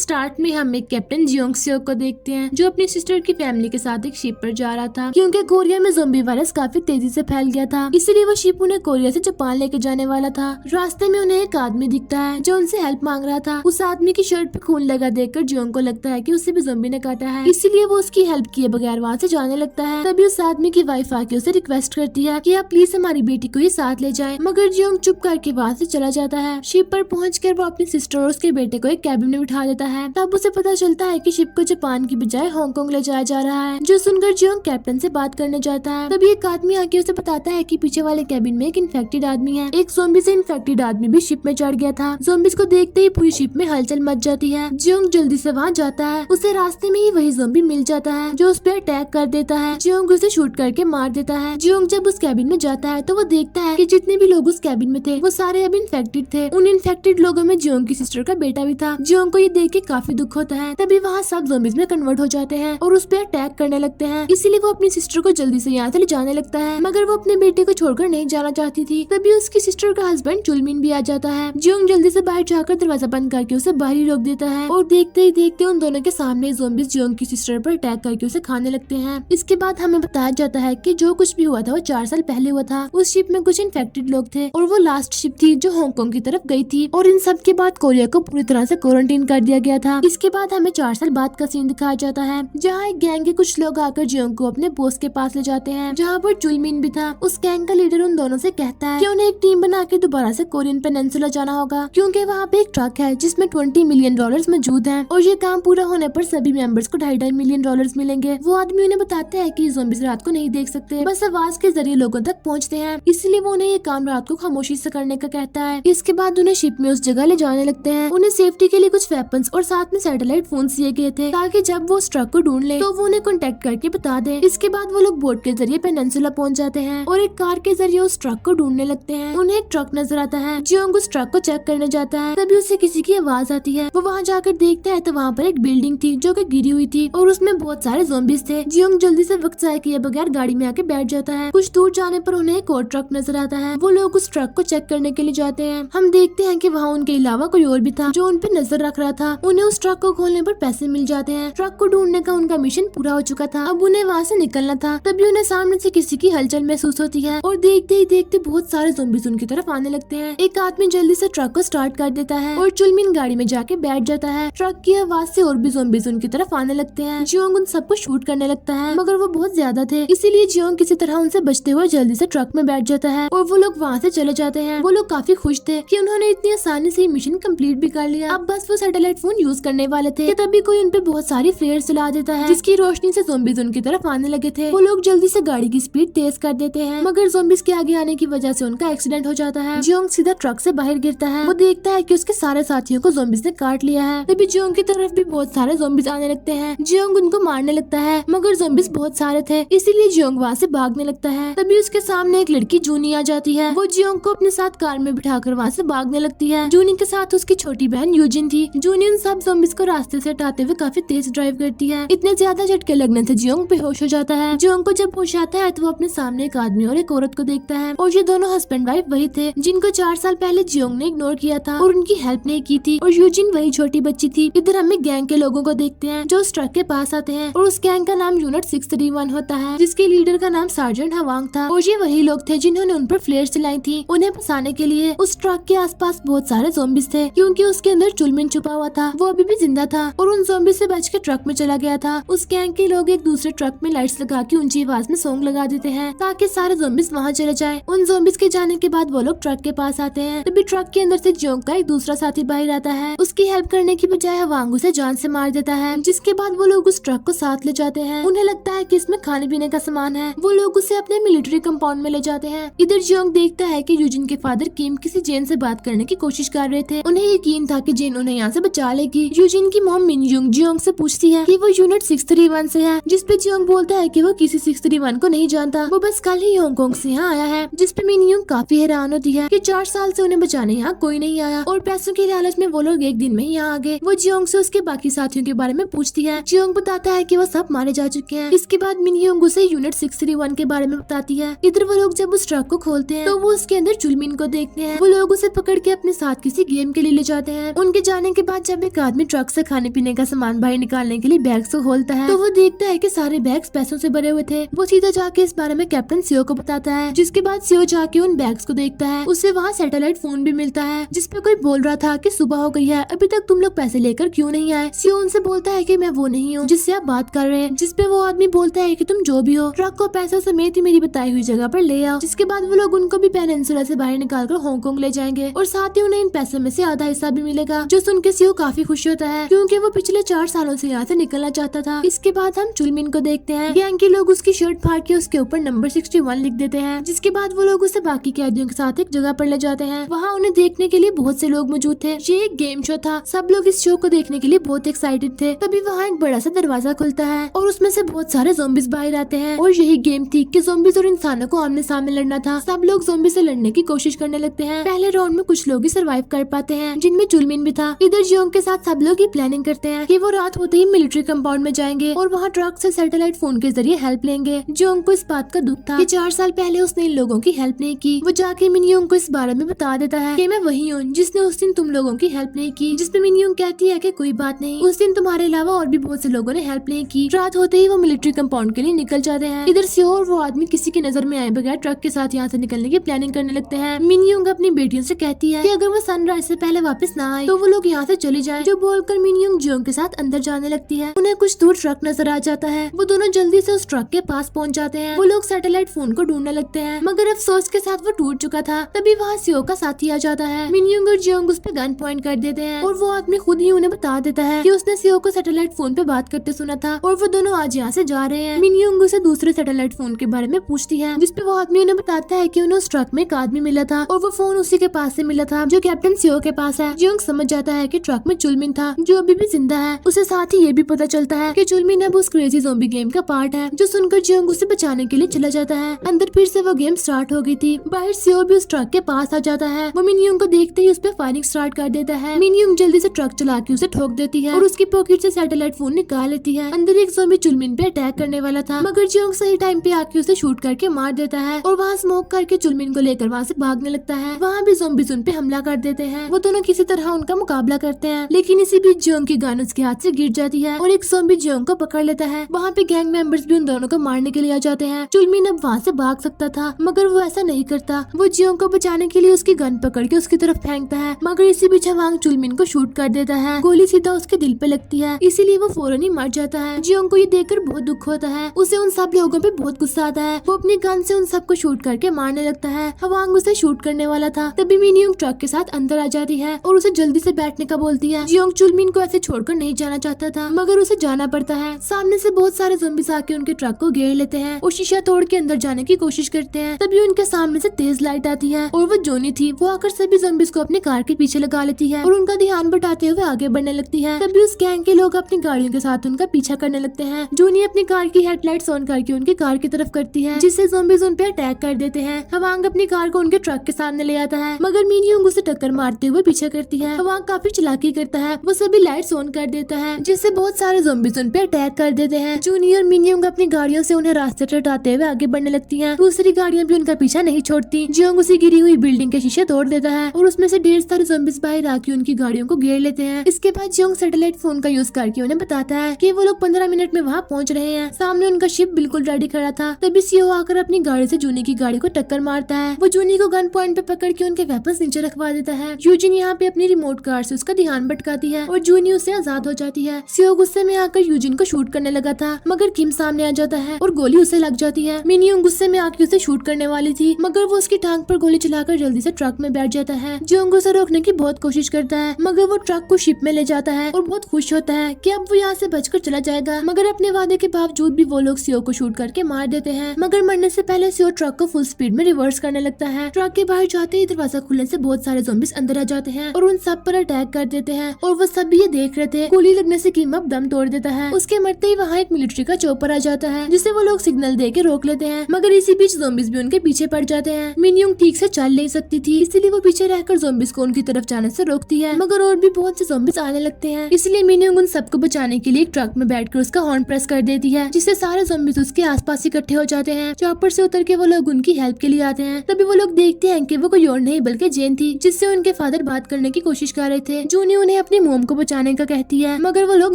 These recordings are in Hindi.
स्टार्ट में हम एक कैप्टन जियोंग सियोक को देखते हैं जो अपनी सिस्टर की फैमिली के साथ एक शिप पर जा रहा था क्योंकि कोरिया में ज़ोंबी वायरस काफी तेजी से फैल गया था। इसीलिए वो शिप उन्हें कोरिया से जापान लेके जाने वाला था। रास्ते में उन्हें एक आदमी दिखता है जो उनसे हेल्प मांग रहा था। उस आदमी की शर्ट पे खून लगा देखकर जियोंग को लगता है कि उसे भी ज़ोंबी ने काटा है, इसीलिए वो उसकी हेल्प किए बगैर वहाँ से जाने लगता है। तभी उस आदमी की वाइफ आके उसे रिक्वेस्ट करती है कि आप प्लीज हमारी बेटी को ही साथ ले जाएं, मगर जियोंग चुप करके वहाँ से चला जाता है। शिप पर पहुंचकर वो अपनी सिस्टर और उसके बेटे को एक कैबिन में बिठा देता है। तब उसे पता चलता है कि शिप को जापान की बजाय हांगकांग ले जाया जा रहा है, जो सुनकर जियोंग कैप्टन से बात करने जाता है। तभी एक आदमी आके उसे बताता है कि पीछे वाले कैबिन में एक इन्फेक्टेड आदमी है। एक ज़ोंबी से इन्फेक्टेड आदमी भी शिप में चढ़ गया था। ज़ोंबीज को देखते ही पूरी शिप में हलचल मच जाती है। जियोंग जल्दी से वहाँ जाता है। उसे रास्ते में ही वही ज़ोंबी मिल जाता है जो उस पर अटैक कर देता है। जियोंग उसे शूट करके मार देता है। जियोंग जब उस कैबिन में जाता है तो वो देखता है कि जितने भी लोग उस कैबिन में थे वो सारे अब इन्फेक्टेड थे। उन इन्फेक्टेड लोगों में जियोंग की सिस्टर का बेटा भी था। जियोंग को ये देख के काफी दुख होता है। तभी वहाँ सब ज़ोंबीज में कन्वर्ट हो जाते हैं और उस पर अटैक करने लगते हैं। इसीलिए वो अपनी सिस्टर को जल्दी से यहाँ से ले जाने लगता है, मगर वो अपने बेटे को छोड़कर नहीं जाना चाहती थी। तभी उसकी सिस्टर का हस्बैंड चुलमिन भी आ जाता है। जियोंग जल्दी से बाहर जाकर दरवाजा बंद करके उसे बाहर ही रोक देता है और देखते ही देखते उन दोनों के सामने ज़ोंबीज जियोंग की सिस्टर पर अटैक करके उसे खाने लगते हैं। इसके बाद हमें बताया जाता है कि जो कुछ भी हुआ था वो 4 साल पहले हुआ था। उस शिप में कुछ इन्फेक्टेड लोग थे और वो लास्ट शिप थी जो हांगकांग की तरफ गई थी और इन सब के बाद कोरिया को पूरी तरह से क्वारंटीन कर दिया गया था। इसके बाद हमें 4 साल बाद का सीन दिखाया जाता है जहाँ एक गैंग के कुछ लोग आकर जियोंग को अपने बॉस के पास ले जाते हैं, जहाँ पर चुलमिन भी था। उस गैंग का लीडर उन दोनों से कहता है कि उन्हें एक टीम बना के दोबारा से कोरियन पेनिनसुला जाना होगा क्योंकि वहाँ पे एक ट्रक है जिसमें $20 मिलियन मौजूद हैं और ये काम पूरा होने पर सभी मेंबर्स को $2.5 मिलियन मिलेंगे। वो आदमी उन्हें बताते हैं कि ज़ोंबीज रात को नहीं देख सकते, बस आवाज के जरिए लोगों तक पहुँचते हैं, इसलिए वो उन्हें ये काम रात को खामोशी से करने का कहता है। इसके बाद उन्हें शिप में उस जगह ले जाने लगते हैं। उन्हें सेफ्टी के लिए कुछ वेपन्स और साथ में सैटेलाइट फोन दिए गए थे ताकि जब वो उस ट्रक को ढूंढ ले तो वो उन्हें कॉन्टेक्ट करके बता दे। इसके बाद वो लोग बोट के जरिए पेनिनसुला पहुंच जाते हैं और एक कार के जरिए उस ट्रक को ढूंढने लगते हैं। उन्हें एक ट्रक नजर आता है। जियोंग उस ट्रक को चेक करने जाता है। तभी उसे किसी की आवाज आती है। वो वहाँ जाकर देखता है तो वहाँ पर एक बिल्डिंग थी जो कि गिरी हुई थी और उसमें बहुत सारे ज़ोंबीज थे। जियोंग जल्दी से वक्त जाया किए बगैर गाड़ी में आके बैठ जाता है। कुछ दूर जाने पर उन्हें एक और ट्रक नजर आता है। वो लोग उस ट्रक को चेक करने के लिए जाते हैं। हम देखते हैं कि वहाँ उनके अलावा कोई और भी था जो उन पे नजर रख रहा था। उन्हें उस ट्रक को खोलने पर पैसे मिल जाते हैं। ट्रक को ढूंढने का उनका मिशन पूरा हो चुका था। अब उन्हें वहाँ से निकलना था। तभी उन्हें सामने से किसी की हलचल महसूस होती है और देखते ही देखते बहुत सारे ज़ोंबीज उनकी तरफ आने लगते हैं। एक आदमी जल्दी से ट्रक को स्टार्ट कर देता है और चुलमिन गाड़ी में जाके बैठ जाता है। ट्रक की आवाज से और भी ज़ोंबीज उनकी तरफ आने लगते हैं। जियोंग उन सबको शूट करने लगता है, मगर वो बहुत ज्यादा थे, इसीलिए जियोंग किसी तरह उनसे बचते हुए जल्दी से ट्रक में बैठ जाता है और वो लोग वहाँ से चले जाते हैं। वो लोग काफी खुश थे कि उन्होंने इतनी आसानी से मिशन कंप्लीट भी कर लिया। अब बस वो सैटेलाइट फोन यूज करने वाले थे कि तभी कोई उन पे बहुत सारी फ्लेयर चला देता है जिसकी रोशनी से ज़ोंबीज उनकी तरफ आने लगे थे। वो लोग जल्दी से गाड़ी की स्पीड तेज कर देते हैं, मगर ज़ोंबीज के आगे आने की वजह से उनका एक्सीडेंट हो जाता है। जियोंग सीधा ट्रक से बाहर गिरता है। वो देखता है कि उसके सारे साथियों को ज़ोंबीज ने काट लिया है। तभी जियोंग की तरफ भी बहुत सारे ज़ोंबीज आने लगते हैं। जियोंग उनको मारने लगता है, मगर ज़ोंबीज बहुत सारे थे, इसीलिए जियोंग वहाँ से भागने लगता है। तभी उसके सामने एक लड़की जूनी आ जाती है। वो जियोंग को अपने साथ कार में बिठाकर वहाँ से भागने लगती है। जूनी के साथ उसकी छोटी बहन यूजिन थी। जूनी उन सब ज़ोंबीज को रास्ते से हटाते हुए काफी तेज ड्राइव करती है। इतने ज्यादा झटके लगने से जियोंग बेहोश हो जाता है। जियोंग को जब होश आता है तो वो अपने सामने एक आदमी और एक औरत को देखता है और ये दोनों हस्बैंड वाइफ वही थे जिनको 4 साल पहले जियोंग ने इग्नोर किया था और उनकी हेल्प नहीं की थी, और यूजिन वही छोटी बच्ची थी। इधर हमें गैंग के लोगों को देखते हैं जो उस ट्रक के पास आते हैं और उस गैंग का नाम यूनिट 631 होता है जिसके लीडर का नाम सार्जेंट हवांग था और ये वही लोग थे जिन्होंने उन पर फ्लेयर चलाई थी। उन्हें फंसाने के लिए उस ट्रक के आसपास बहुत सारे ज़ोंबीज थे क्योंकि उसके अंदर चुलमिन छुपा हुआ था। वो अभी भी जिंदा था और उन ज़ोंबीज से बच के ट्रक में चला गया था। उस गैंग के लोग एक दूसरे ट्रक में लाइट्स लगा के ऊंची आवाज में सॉन्ग लगा देते हैं ताकि सारे ज़ोंबीज वहाँ चले जाएं। उन ज़ोंबीज के जाने के बाद वो लोग ट्रक के पास आते हैं। तभी ट्रक के अंदर से जियोंग का एक दूसरा साथी बाहर आता है। उसकी हेल्प करने की बजाय हवांग उसे जान से मार देता है, जिसके बाद वो लोग उस ट्रक को साथ ले जाते हैं। उन्हें लगता है कि इसमें खाने पीने का सामान है। वो लोग उसे अपने मिलिट्री कंपाउंड में ले जाते हैं। इधर जियोंग देखता है कि यूजिन के फादर किम किसी जेन से बात करने की कोशिश कर रहे थे। उन्हें यकीन था कि जेन उन्हें यहाँ से बचा लेगी। यूजिन की मॉम मिनयुंग जियोंग से पूछती है कि वो यूनिट 631 से है, जिसपे जियोंग बोलता है कि वो किसी 631 को नहीं जानता, वो बस कल ही हांगकांग से यहाँ आया है। जिसपे मिनयुंग काफी हैरान होती है कि 4 साल से उन्हें बचाने यहाँ कोई नहीं आया और पैसों के लालच में वो लोग एक दिन में ही यहाँ आ गए। वो जियोंग से उसके बाकी साथियों के बारे में पूछती है। जियोंग बताता है कि वो सब मारे जा चुके हैं। इसके बाद मिनयुंग उसे यूनिट 631 के बारे में बताती है। इधर वो लोग जब उस ट्रक को खोलते हैं तो वो उसके अंदर चुलमिन को देखते हैं। वो लोग उसे पकड़ के अपने साथ किसी गेम के लिए ले जाते हैं। उनके जाने के बाद जब एक एक आदमी ट्रक से खाने पीने का सामान बाहर निकालने के लिए बैग्स को खोलता है, तो वो देखता है कि सारे बैग्स पैसों से भरे हुए थे। वो सीधा जाके इस बारे में कैप्टन सीओ को बताता है, जिसके बाद सीओ जाके उन बैग्स को देखता है। उसे वहाँ सैटेलाइट फोन भी मिलता है, जिसपे कोई बोल रहा था कि सुबह हो गई है, अभी तक तुम लोग पैसे लेकर क्यों नहीं आए। सीओ उनसे बोलता है कि मैं वो नहीं हूँ जिससे आप बात कर रहे हैं, जिसपे वो आदमी बोलता है कि तुम जो भी हो, ट्रक को पैसों समेत ही मेरी बताई हुई जगह पर ले आओ। जिसके बाद वो लोग उनको भी पेनिनसुला से बाहर निकालकर हांगकांग ले जाएंगे और साथ ही उन्हें इन पैसों में से आधा हिस्सा भी मिलेगा, जो सुन के सीओ काफी खुश होता है क्योंकि वो पिछले 4 सालों से यहाँ से निकलना चाहता था। इसके बाद हम चुलमिन को देखते हैं। गैंग के लोग उसकी शर्ट फाड़ के उसके ऊपर नंबर 61 लिख देते हैं। जिसके बाद वो लोग उसे बाकी कैदियों के साथ एक जगह पर ले जाते हैं। वहाँ उन्हें देखने के लिए बहुत से लोग मौजूद थे। ये एक गेम शो था, सब लोग इस शो को देखने के लिए बहुत एक्साइटेड थे। तभी वहाँ एक बड़ा सा दरवाजा खुलता है और उसमें से बहुत सारे ज़ॉम्बीज बाहर आते हैं और यही गेम थी कि ज़ॉम्बीज और इंसानों को आमने सामने लड़ना था। सब लोग ज़ॉम्बी से लड़ने की कोशिश करने लगते हैं। पहले राउंड में कुछ लोग ही सर्वाइव कर पाते हैं, जिनमें चुलमिन भी था। इधर जियोंग के साथ सब लोग ये प्लानिंग करते हैं कि वो रात होते ही मिलिट्री कंपाउंड में जाएंगे और वहाँ ट्रक से सैटेलाइट फोन के जरिए हेल्प लेंगे। जियोंग को इस बात का दुख था कि 4 साल पहले उसने इन लोगों की हेल्प नहीं की। वो जाके मिनयोंग को इस बारे में बता देता है कि मैं वही हूँ जिसने उस दिन तुम लोगों की हेल्प नहीं की। जिसपे मिनयोंग कहती है कि कोई बात नहीं, उस दिन तुम्हारे अलावा और भी बहुत से लोगों ने हेल्प नहीं की। रात होते ही वो मिलिट्री कंपाउंड के लिए निकल जाते हैं। इधर सीओ और वो आदमी किसी की नजर में आए बगैर ट्रक के साथ यहाँ से निकलने की प्लानिंग करने लगते हैं। मिनयोंग अपनी बेटियों से कहती है कि अगर वो सनराइज से पहले वापस ना आए तो वो लोग यहाँ से चले जाएं। जो बोलकर मिनयोंग जियोंग के साथ अंदर जाने लगती है। उन्हें कुछ दूर ट्रक नजर आ जाता है। वो दोनों जल्दी से उस ट्रक के पास पहुँच जाते हैं। वो लोग सैटेलाइट फोन को ढूंढने लगते हैं, मगर अफसोस के साथ वो टूट चुका था। तभी वहाँ सीओ का साथी आ जाता है। मिनयोंग और जियोंग उस पे गन पॉइंट कर देते हैं और वो आदमी खुद ही उन्हें बता देता है कि उसने सीओ को सैटेलाइट फोन पे बात करते सुना था और वो दोनों आज यहाँ से जा रहे हैं। मिनयोंग उसे दूसरे सैटेलाइट फोन के बारे में पूछती है, जिसपे वो आदमी उन्हें बताता है कि उन्हें उस ट्रक में एक आदमी मिला था और वो फोन उसी के पास से मिला था जो कैप्टन सीओ के पास है। जियोंग समझ जाता है कि ट्रक में चुलमिन था जो अभी भी जिंदा है। उसे साथ ही ये भी पता चलता है कि चुलमिन अब उस क्रेजी ज़ॉम्बी गेम का पार्ट है। जो सुनकर जियोंग उसे बचाने के लिए चला जाता है। अंदर फिर से वो गेम स्टार्ट हो गई थी। बाहर सीओ भी उस ट्रक के पास आ जाता है। वो मिनयोंग को देखते ही उस पर फायरिंग स्टार्ट कर देता है। मिनयोंग जल्दी से ट्रक चला के उसे ठोक देती है और उसकी पॉकेट से सैटेलाइट फोन निकाल लेती है। अंदर एक ज़ॉम्बी चुलमिन पे अटैक करने वाला था, मगर जियोंग सही टाइम पे आके उसे शूट करके मार देता है और वहाँ स्मोक करके चुलमिन को लेकर वहाँ से भागने लगता है। वहाँ भी ज़ॉम्बीज़ उन पे हमला कर देते हैं। वो दोनों किसी तरह उनका मुकाबला करते हैं, लेकिन इसी बीच जियोंग की गन उसके हाथ से गिर जाती है और एक ज़ॉम्बी जियोंग को पकड़ लेता है। वहाँ पे गैंग मेंबर्स भी उन दोनों को मारने के लिए आ जाते हैं। चुलमिन अब वहाँ से भाग सकता था, मगर वो ऐसा नहीं करता। वो जियोंग को बचाने के लिए उसकी गन पकड़ के उसकी तरफ फेंकता है, मगर इसी बीच हवांग चुलमिन को शूट कर देता है। गोली सीधा उसके दिल पे लगती है, इसीलिए वो फौरन ही मर जाता है। जियोंग को ये देखकर बहुत दुख होता है। उसे उन सब लोगों पे बहुत गुस्सा आता है। वो अपनी गन से उन सबको शूट करके मारने लगता है। हवांग उसे शूट करने वाला था, तभी मिनयोंग ट्रक के साथ अंदर आ जाती है और उसे जल्दी से बैठने का बोलती है। जियोंग चुलमिन को ऐसे छोड़कर नहीं जाना चाहता था, मगर उसे जाना पड़ता है। सामने से बहुत सारे ज़ॉम्बीज़ आके उनके ट्रक को घेर लेते हैं और शीशा तोड़ के अंदर जाने की कोशिश करते हैं। तभी उनके सामने से तेज लाइट आती है और वो जोनी थी। वो आकर सभी ज़ॉम्बीज़ को अपनी कार के पीछे लगा लेती है और उनका ध्यान बटाते हुए आगे बढ़ने लगती है। तभी उस गैंग के लोग अपनी गाड़ियों के साथ उनका पीछा करने लगते हैं। जोनी अपनी कार की हेडलाइट्स ऑन करके उनकी कार की तरफ करती है, जिससे ज़ॉम्बीज़ उन पे अटैक कर देते हैं। हवांग अपनी कार को उनके ट्रक के सामने ले आता है, मगर मिनयोंग उसे टक्कर मारते हुए पीछे करती है। हवांग काफी चालाकी करता है। वो सभी लाइट्स ऑन कर देता है, जिससे बहुत सारे ज़ॉम्बीज़ उन पे अटैक कर देते हैं। जोनी और मिनयोंग अपनी गाड़ियों से उन्हें रास्ते हटाते हुए आगे बढ़ने लगती हैं। दूसरी गाड़ियां भी उनका पीछा नहीं छोड़ती। जियोंग उसी गिरी हुई बिल्डिंग के शीशे तोड़ देता है और उसमें से ढेर सारे ज़ॉम्बीज़ बाहर आके उनकी गाड़ियों को घेर लेते हैं। इसके बाद जियोंग सैटेलाइट फोन का यूज करके उन्हें बताता है कि वो लोग 15 मिनट में वहाँ पहुँच रहे हैं। सामने उनका शिप बिल्कुल रेडी खड़ा था। तभी सीओ आकर अपनी गाड़ी से जूनी की गाड़ी को टक्कर मारता है। वो जूनी को गन पॉइंट पे पकड़ के उनके वेपन्स नीचे रखवा देता है। यूजिन यहाँ पे अपनी रिमोट कार से उसका ध्यान भटकाती है और जूनी उससे आजाद हो जाती है। सीओ गुस्से में आकर यूजिन को शूट करने लगा था, मगर किम सामने आ जाता है और गोली उसे लग जाती है। मिनयोंग गुस्से में आके उसे शूट करने वाली थी, मगर वो उसकी टांग पर गोली चलाकर जल्दी से ट्रक में बैठ जाता है। जियोंग उसे रोकने की बहुत कोशिश करता है, मगर वो ट्रक को शिप में ले जाता है और बहुत खुश होता है कि अब वो यहाँ से बचकर चला जाएगा। मगर अपने वादे के बावजूद भी वो लोग सीओ को शूट करके मार देते हैं। मगर मरने से पहले सीओ ट्रक को फुल स्पीड में रिवर्स करने लगता है। ट्रक के बाहर जाते ही दरवाजा खुलने से बहुत सारे ज़ॉम्बीज़ अंदर आ जाते हैं और उन सब पर अटैक कर देते हैं और वो सब भी ये देख रहे थे। गोली लगने से किम अब दम तोड़ देता है। उसके मरते ही वहाँ एक मिलिट्री का चॉपर आ जाता है, जिसे वो लोग सिग्नल दे के रोक लेते हैं। मगर इसी बीच ज़ॉम्बीज़ भी उनके पीछे पड़ जाते हैं। मिनयोंग ठीक से चल नहीं सकती थी, इसलिए वो पीछे रहकर ज़ॉम्बीज़ को उनकी तरफ जाने से रोकती है। मगर और भी बहुत से ज़ॉम्बीज़ आने लगते हैं, इसलिए मिनयोंग उन सबको बचाने के लिए एक ट्रक में बैठकर उसका हॉर्न प्रेस कर देती है, जिससे सारे ज़ॉम्बीज़ उसके आसपास इकट्ठे हो जाते हैं। चॉपर से उतर के वो लोग उनकी हेल्प के लिए आते हैं। तभी वो लोग देखते हैं कि वो कोई और नहीं बल्कि जेन थी, जिससे उनके फादर बात करने की कोशिश कर रहे थे। जूनी उन्हें अपनी मोम को बचाने का कहती है, मगर वो लोग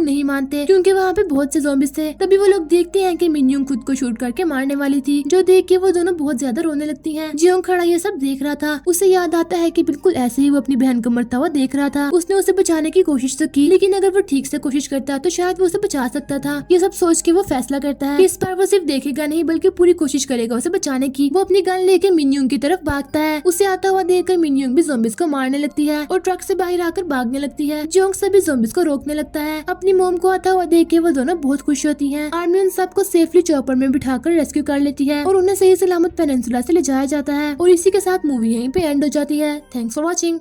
नहीं मानते क्योंकि वहाँ पे बहुत से ज़ॉम्बीज़ थे। तभी वो लोग देखते हैं कि मिनयुंग खुद को शूट करके मारने वाली थी, जो देख के वो दोनों बहुत ज्यादा रोने लगती हैं। जियोंग खड़ा ये सब देख रहा था। उसे याद आता है कि बिल्कुल ऐसे ही वो अपनी बहन को मरता हुआ देख रहा था। उसने उसे बचाने की कोशिश तो की, लेकिन अगर वो ठीक से कोशिश करता तो शायद वो उसे बचा सकता था। ये सब सोच के वो फैसला करता है कि इस बार वो सिर्फ देखेगा नहीं बल्कि पूरी कोशिश करेगा उसे बचाने की। वो अपनी गन लेके मिनयुंग की तरफ भागता है। उसे आता हुआ देखकर मिनयुंग भी ज़ॉम्बीज़ को मारने लगती है और ट्रक से बाहर आकर भागने लगती है। जियोंग सभी ज़ॉम्बीज़ को रोकने लगता है। अपनी मोम को आता हुआ देख के वो दोनों बहुत खुश होती है। आर्मी उन सबको सेफली चॉपर में बिठाकर रेस्क्यू कर लेती है और उन्हें सही सलामत पेनिनसुला से ले जाया जाता है। और इसी के साथ मूवी यहीं पे एंड हो जाती है। Thanks for watching.